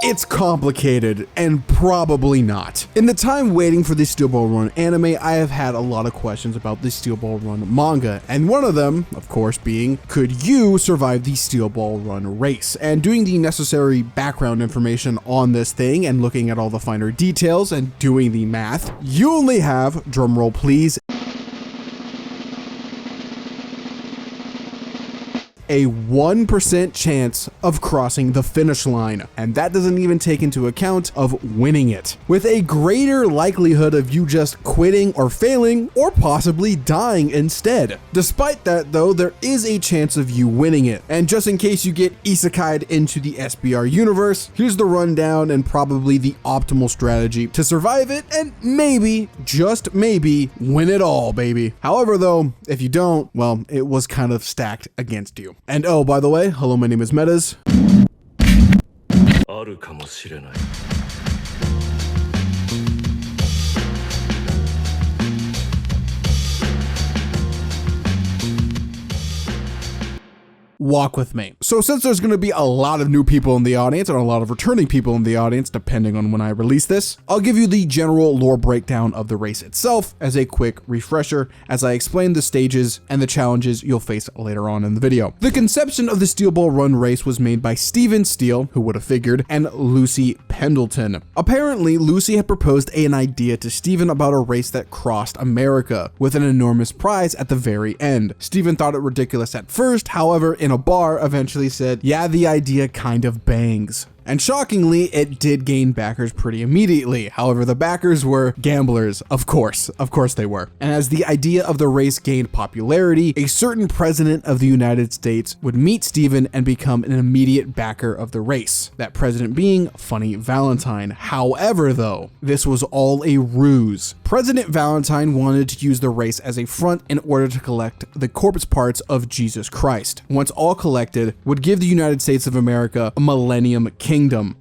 It's complicated, and probably not. In the time waiting for the Steel Ball Run anime, I have had a lot of questions about the Steel Ball Run manga, and one of them, of course, being, could you survive the Steel Ball Run race? And doing the necessary background information on this thing and looking at all the finer details and doing the math, you only have, drumroll please, a 1% chance of crossing the finish line, and that doesn't even take into account of winning it, with a greater likelihood of you just quitting or failing or possibly dying instead. Despite that though, there is a chance of you winning it, and just in case you get isekai'd into the SBR universe, here's the rundown and probably the optimal strategy to survive it and maybe, just maybe, win it all, baby. However though, if you don't, well, it was kind of stacked against you. And oh, by the way, hello, my name is Metas. Walk with me. So since there's going to be a lot of new people in the audience and a lot of returning people in the audience, depending on when I release this, I'll give you the general lore breakdown of the race itself as a quick refresher as I explain the stages and the challenges you'll face later on in the video. The conception of the Steel Ball Run race was made by Stephen Steele, who would have figured, and Lucy Pendleton. Apparently, Lucy had proposed an idea to Stephen about a race that crossed America, with an enormous prize at the very end. Stephen thought it ridiculous at first, however, in a bar eventually said, yeah, the idea kind of bangs. And shockingly, it did gain backers pretty immediately. However, the backers were gamblers, of course they were. And as the idea of the race gained popularity, a certain president of the United States would meet Stephen and become an immediate backer of the race. That president being Funny Valentine. However though, this was all a ruse. President Valentine wanted to use the race as a front in order to collect the corpse parts of Jesus Christ. Once all collected, would give the United States of America a millennium kingdom,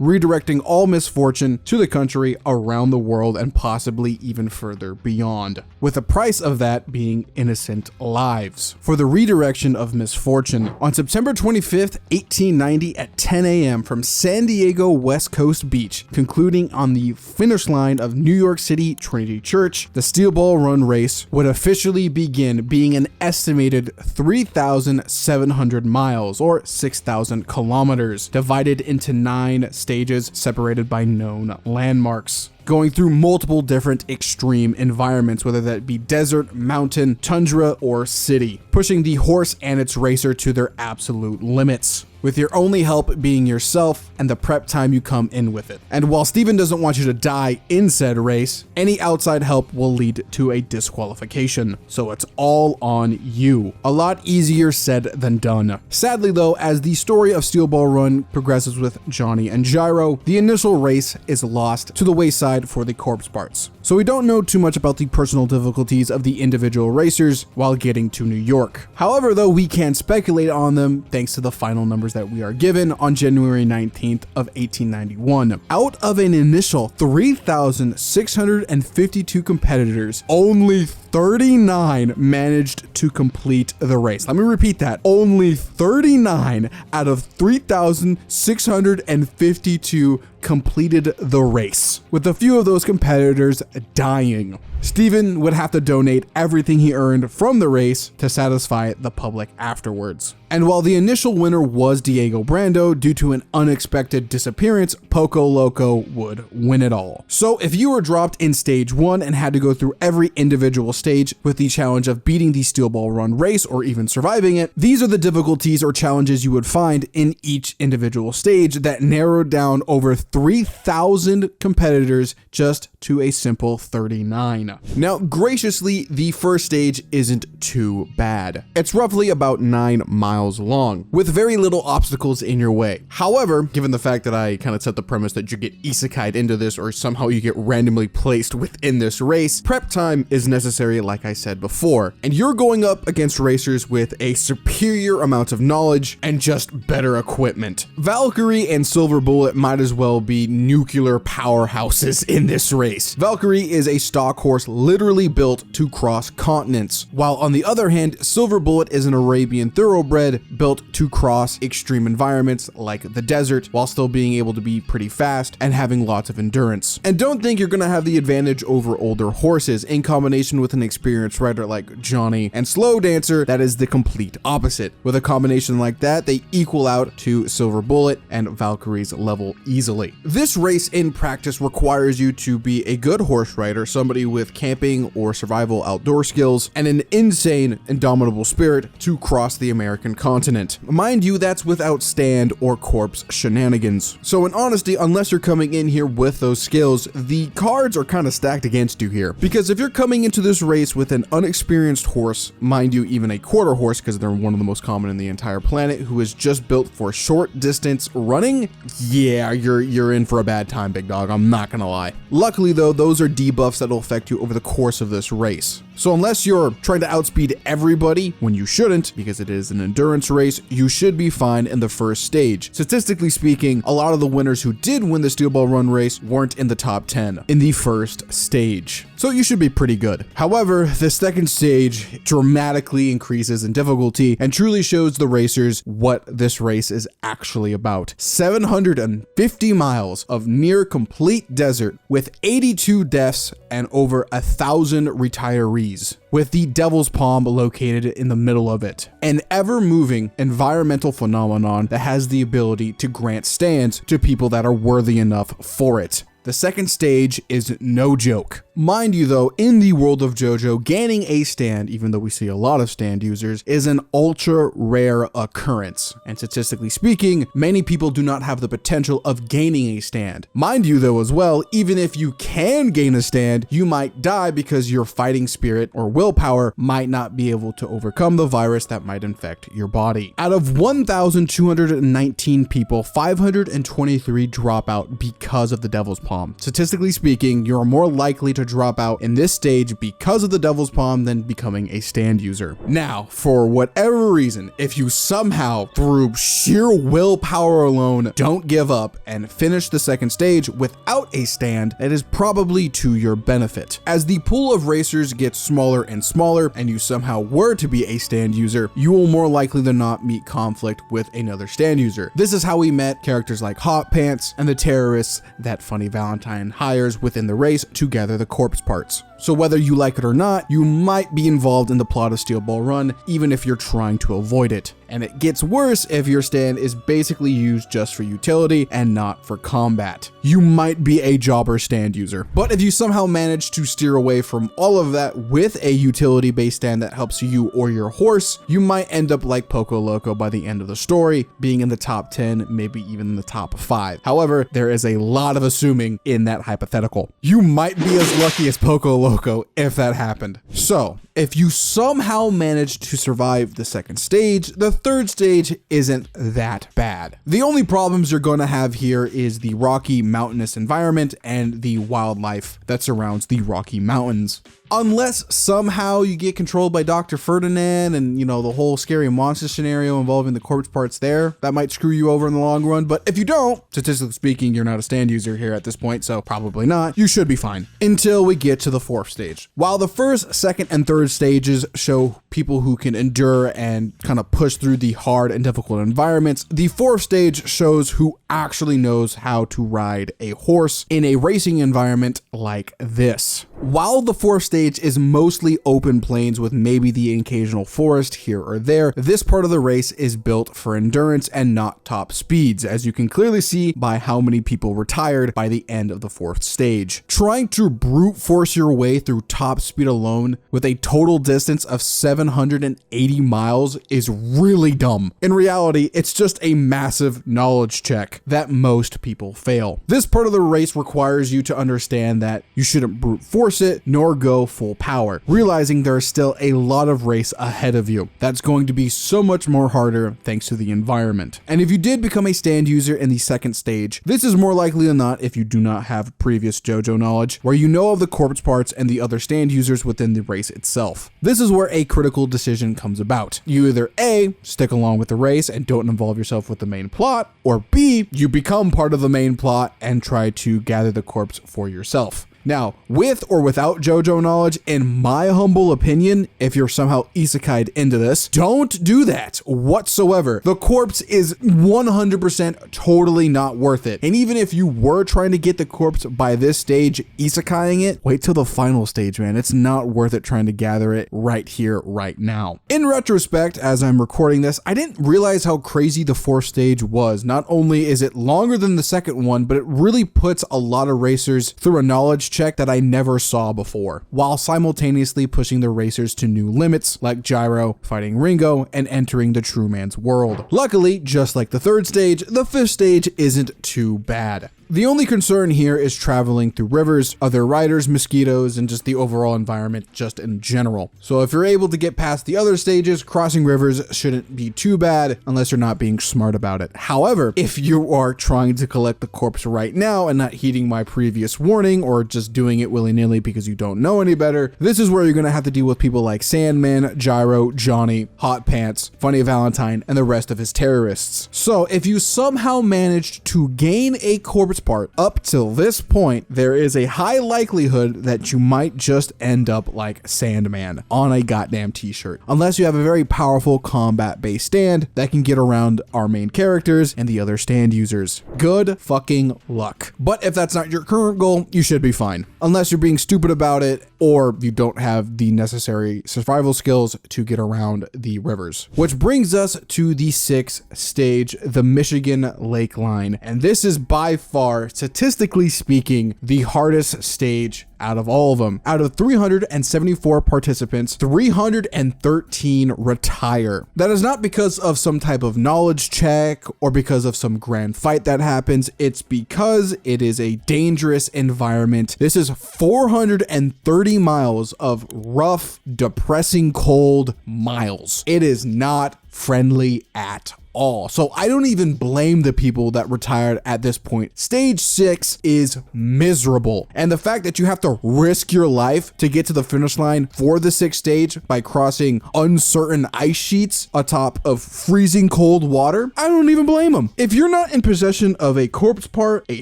redirecting all misfortune to the country around the world and possibly even further beyond, with the price of that being innocent lives. For the redirection of misfortune, on September 25th, 1890 at 10 a.m. from San Diego West Coast Beach, concluding on the finish line of New York City Trinity Church, the Steel Ball Run race would officially begin, being an estimated 3,700 miles or 6,000 kilometers, divided into 9 stages separated by known landmarks, going through multiple different extreme environments, whether that be desert, mountain, tundra, or city, pushing the horse and its racer to their absolute limits, with your only help being yourself and the prep time you come in with it. And while Stephen doesn't want you to die in said race, any outside help will lead to a disqualification. So it's all on you. A lot easier said than done. Sadly though, as the story of Steel Ball Run progresses with Johnny and Gyro, the initial race is lost to the wayside for the corpse parts. So we don't know too much about the personal difficulties of the individual racers while getting to New York. However though, we can speculate on them thanks to the final numbers that we are given on January 19th of 1891. Out of an initial 3,652 competitors, only 39 managed to complete the race. Let me repeat that. Only 39 out of 3,652 completed the race, with a few of those competitors dying. Stephen would have to donate everything he earned from the race to satisfy the public afterwards. And while the initial winner was Diego Brando, due to an unexpected disappearance, Poco Loco would win it all. So if you were dropped in stage 1 and had to go through every individual stage with the challenge of beating the Steel Ball Run race or even surviving it, these are the difficulties or challenges you would find in each individual stage that narrowed down over 3,000 competitors just to a simple 39. Now, graciously, the first stage isn't too bad. It's roughly about 9 miles long, with very little obstacles in your way. However, given the fact that I kind of set the premise that you get isekai'd into this or somehow you get randomly placed within this race, prep time is necessary like I said before, and you're going up against racers with a superior amount of knowledge and just better equipment. Valkyrie and Silver Bullet might as well be nuclear powerhouses in this race. Valkyrie Valkyrie is a stock horse literally built to cross continents, while on the other hand, Silver Bullet is an Arabian thoroughbred built to cross extreme environments like the desert while still being able to be pretty fast and having lots of endurance. And don't think you're gonna have the advantage over older horses. In combination with an experienced rider like Johnny and Slow Dancer, that is the complete opposite. With a combination like that, they equal out to Silver Bullet and Valkyrie's level easily. This race in practice requires you to be a good horse rider, somebody with camping or survival outdoor skills, and an insane, indomitable spirit to cross the American continent. Mind you, that's without stand or corpse shenanigans. So in honesty, unless you're coming in here with those skills, the cards are kind of stacked against you here. Because if you're coming into this race with an unexperienced horse, mind you, even a quarter horse, because they're one of the most common in the entire planet, who is just built for short distance running, yeah, you're in for a bad time, big dog. I'm not gonna lie. Luckily though, those are debuffs that'll affect you over the course of this race. So unless you're trying to outspeed everybody, when you shouldn't, because it is an endurance race, you should be fine in the first stage. Statistically speaking, a lot of the winners who did win the Steel Ball Run race weren't in the top 10 in the first stage. So you should be pretty good. However, the second stage dramatically increases in difficulty and truly shows the racers what this race is actually about. 750 miles of near complete desert with 82 deaths and over 1,000 retirees, with the Devil's Palm located in the middle of it. An ever-moving environmental phenomenon that has the ability to grant stands to people that are worthy enough for it. The second stage is no joke. Mind you though, in the world of JoJo, gaining a stand, even though we see a lot of stand users, is an ultra rare occurrence. And statistically speaking, many people do not have the potential of gaining a stand. Mind you though as well, even if you can gain a stand, you might die because your fighting spirit or willpower might not be able to overcome the virus that might infect your body. Out of 1,219 people, 523 drop out because of the Devil's Palm. Statistically speaking, you're more likely to drop out in this stage because of the Devil's Palm than becoming a stand user. Now, for whatever reason, if you somehow, through sheer willpower alone, don't give up and finish the second stage without a stand, that is probably to your benefit. As the pool of racers gets smaller and smaller, and you somehow were to be a stand user, you will more likely than not meet conflict with another stand user. This is how we met characters like Hot Pants and the terrorists that Funny Valentine hires within the race to gather the corpse parts. So whether you like it or not, you might be involved in the plot of Steel Ball Run, even if you're trying to avoid it. And it gets worse if your stand is basically used just for utility and not for combat. You might be a jobber stand user. But if you somehow manage to steer away from all of that with a utility-based stand that helps you or your horse, you might end up like Poco Loco by the end of the story, being in the top 10, maybe even in the top 5. However, there is a lot of assuming in that hypothetical. You might be as lucky as Poco Loco if that happened. So, if you somehow manage to survive the second stage, the third stage isn't that bad. The only problems you're going to have here is the rocky mountainous environment and the wildlife that surrounds the Rocky Mountains. Unless somehow you get controlled by Dr. Ferdinand and, you know, the whole scary monster scenario involving the corpse parts there, that might screw you over in the long run. But if you don't, statistically speaking, you're not a stand user here at this point, so probably not, you should be fine until we get to the fourth stage. While the first, second, and third stages show people who can endure and kind of push through the hard and difficult environments, the fourth stage shows who actually knows how to ride a horse in a racing environment like this. While the fourth stage is mostly open plains with maybe the occasional forest here or there, this part of the race is built for endurance and not top speeds, as you can clearly see by how many people retired by the end of the fourth stage. Trying to brute force your way through top speed alone with a total distance of 780 miles is really dumb. In reality, it's just a massive knowledge check that most people fail. This part of the race requires you to understand that you shouldn't brute force it nor go full power, realizing there is still a lot of race ahead of you. That's going to be so much more harder thanks to the environment. And if you did become a stand user in the second stage, this is more likely than not if you do not have previous JoJo knowledge, where you know of the corpse parts and the other stand users within the race itself. This is where a critical decision comes about. You either A, stick along with the race and don't involve yourself with the main plot, or B, you become part of the main plot and try to gather the corpse for yourself. Now, with or without JoJo knowledge, in my humble opinion, if you're somehow isekai'd into this, don't do that whatsoever. The corpse is 100% totally not worth it. And even if you were trying to get the corpse by this stage, isekai'ing it, wait till the final stage, man. It's not worth it trying to gather it right here, right now. In retrospect, as I'm recording this, I didn't realize how crazy the fourth stage was. Not only is it longer than the second one, but it really puts a lot of racers through a knowledge check that I never saw before, while simultaneously pushing the racers to new limits, like Gyro fighting Ringo and entering the True Man's world. Luckily, just like the third stage, the fifth stage isn't too bad. The only concern here is traveling through rivers, other riders, mosquitoes, and just the overall environment just in general. So if you're able to get past the other stages, crossing rivers shouldn't be too bad unless you're not being smart about it. However, if you are trying to collect the corpse right now and not heeding my previous warning or just doing it willy-nilly because you don't know any better, this is where you're going to have to deal with people like Sandman, Gyro, Johnny, Hot Pants, Funny Valentine, and the rest of his terrorists. So if you somehow managed to gain a corpse part up till this point, there is a high likelihood that you might just end up like Sandman on a goddamn t-shirt, unless you have a very powerful combat based stand that can get around our main characters and the other stand users. Good fucking luck. But if that's not your current goal, you should be fine, unless you're being stupid about it or you don't have the necessary survival skills to get around the rivers. Which brings us to the sixth stage, the Michigan Lake Line, and this is by far, statistically speaking, the hardest stage out of all of them. Out of 374 participants, 313 retire. That is not because of some type of knowledge check or because of some grand fight that happens. It's because it is a dangerous environment. This is 430 miles of rough, depressing, cold miles. It is not friendly at all. So I don't even blame the people that retired at this point. Stage 6 is miserable. And the fact that you have to risk your life to get to the finish line for the sixth stage by crossing uncertain ice sheets atop of freezing cold water, I don't even blame them. If you're not in possession of a corpse part, a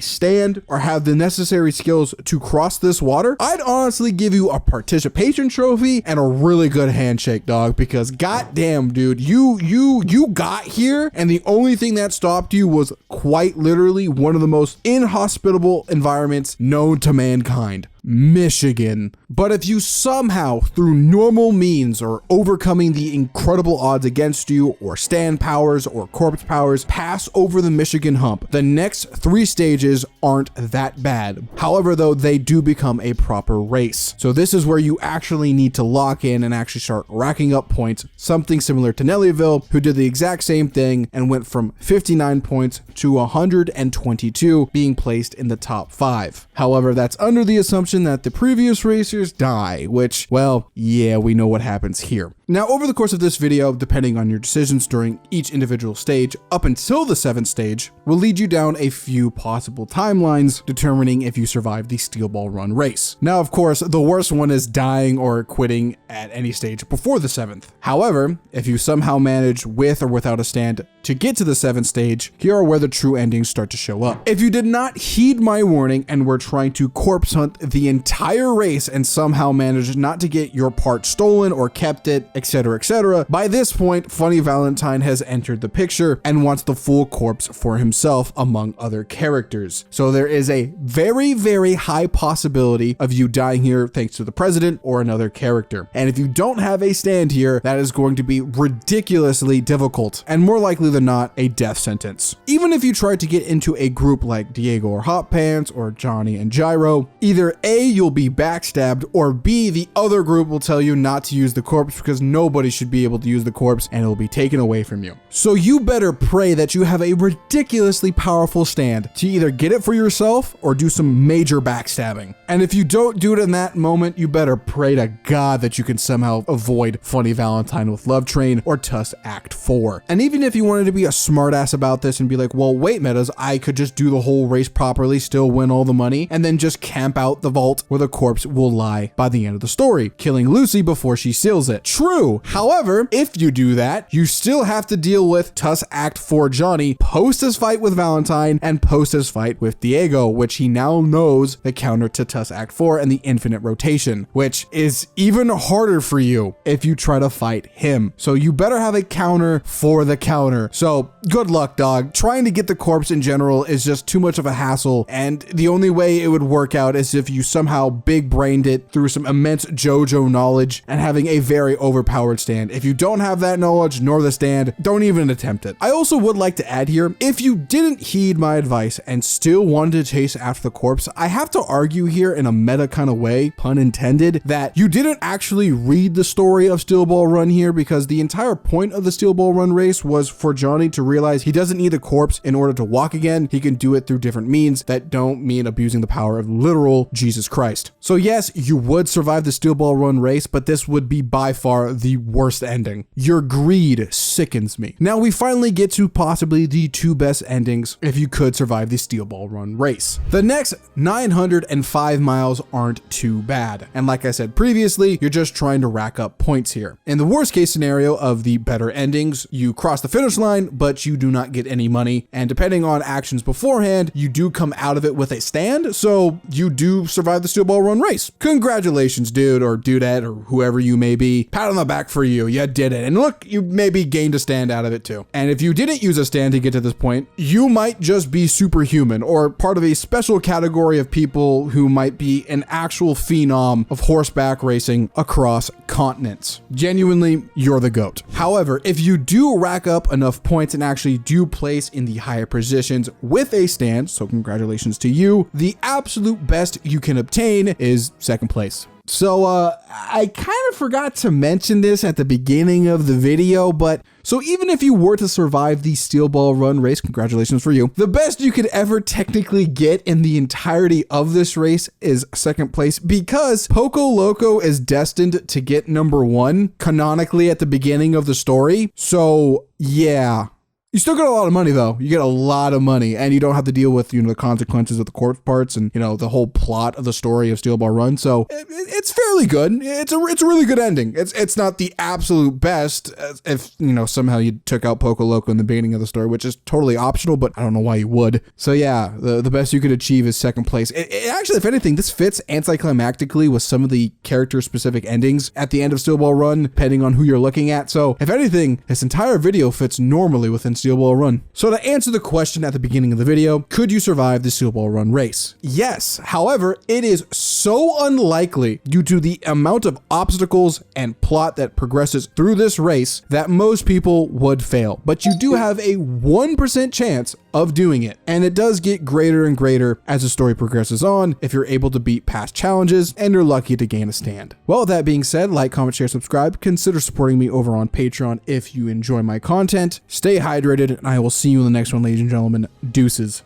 stand, or have the necessary skills to cross this water, I'd honestly give you a participation trophy and a really good handshake, dog, because goddamn, dude, you got here and the only thing that stopped you was quite literally one of the most inhospitable environments known to mankind. Michigan. But if you somehow, through normal means or overcoming the incredible odds against you, or stand powers or corpse powers, pass over the Michigan hump, the next 3 stages aren't that bad. However, though, they do become a proper race. So this is where you actually need to lock in and actually start racking up points, something similar to Nellyville, who did the exact same thing and went from 59 points to 122, being placed in the top 5. However, that's under the assumption that the previous racers die, which, well, yeah, we know what happens here. Now, over the course of this video, depending on your decisions during each individual stage up until the 7th stage, will lead you down a few possible timelines, determining if you survive the Steel Ball Run race. Now, of course, the worst one is dying or quitting at any stage before the 7th. However, if you somehow manage with or without a stand to get to the 7th stage, here are where the true endings start to show up. If you did not heed my warning and were trying to corpse hunt the entire race and somehow managed not to get your part stolen or kept it, etc., etc., by this point, Funny Valentine has entered the picture and wants the full corpse for himself among other characters. So there is a very, very high possibility of you dying here thanks to the president or another character. And if you don't have a stand here, that is going to be ridiculously difficult and more likely than not a death sentence. Even if you try to get into a group like Diego or Hot Pants or Johnny and Gyro, either A, you'll be backstabbed, or B, the other group will tell you not to use the corpse because nobody should be able to use the corpse and it will be taken away from you. So you better pray that you have a ridiculously powerful stand to either get it for yourself or do some major backstabbing. And if you don't do it in that moment, you better pray to God that you can somehow avoid Funny Valentine with Love Train or Tuss Act 4. And even if you wanted to be a smartass about this and be like, well, wait, Metas, I could just do the whole race properly, still win all the money, and then just camp out the vault where the corpse will lie by the end of the story, killing Lucy before she seals it. True. However, if you do that, you still have to deal with Tuss Act 4 Johnny post his fight with Valentine and post his fight with Diego, which he now knows the counter to Tuss Act 4 and the infinite rotation, which is even harder for you if you try to fight him. So you better have a counter for the counter. So good luck, dog. Trying to get the corpse in general is just too much of a hassle, and the only way it would work out is if you somehow big brained it through some immense JoJo knowledge and having a very overpowered stand. If you don't have that knowledge nor the stand, don't even attempt it. I also would like to add here, if you didn't heed my advice and still wanted to chase after the corpse, I have to argue here in a meta kind of way, pun intended, that you didn't actually read the story of Steel Ball Run here, because the entire point of the Steel Ball Run race was for Johnny to realize he doesn't need a corpse in order to walk again. He can do it through different means that don't mean abusing the power of literal Jesus Christ. So yes, you would survive the Steel Ball Run race, but this would be by far the worst ending. Your greed sickens me. Now we finally get to possibly the two best endings if you could survive the Steel Ball Run race. The next 905 miles aren't too bad. And like I said previously, you're just trying to rack up points here. In the worst case scenario of the better endings, you cross the finish line, but you do not get any money. And depending on actions beforehand, you do come out of it with a stand. So you do survive the Steel Ball Run race. Congratulations, dude or dudette or whoever you may be. Pat on the back for you. You did it. And look, you maybe gained a stand out of it too. And if you didn't use a stand to get to this point, you might just be superhuman or part of a special category of people who might be an actual phenom of horseback racing across continents. Genuinely, you're the GOAT. However, if you do rack up enough points and actually do place in the higher positions with a stand, so congratulations to you, the absolute best you can obtain is second place. So I kind of forgot to mention this at the beginning of the video, but so even if you were to survive the Steel Ball Run race, congratulations for you, the best you could ever technically get in the entirety of this race is second place, because Poco Loco is destined to get number one canonically at the beginning of the story. So yeah. You still get a lot of money though. You get a lot of money and you don't have to deal with, the consequences of the corpse parts and, the whole plot of the story of Steel Ball Run. So it's fairly good. It's a really good ending. It's not the absolute best if, somehow you took out Poco Loco in the beginning of the story, which is totally optional, but I don't know why you would. So yeah, the best you could achieve is second place. It actually, if anything, this fits anticlimactically with some of the character specific endings at the end of Steel Ball Run, depending on who you're looking at. So if anything, this entire video fits normally within Steel Ball Run. So to answer the question at the beginning of the video, could you survive the Steel Ball Run race? Yes. However, it is so unlikely due to the amount of obstacles and plot that progresses through this race that most people would fail. But you do have a 1% chance of doing it. And it does get greater and greater as the story progresses on if you're able to beat past challenges and you're lucky to gain a stand. Well, with that being said, like, comment, share, subscribe. Consider supporting me over on Patreon if you enjoy my content. Stay hydrated, and I will see you in the next one, ladies and gentlemen. Deuces.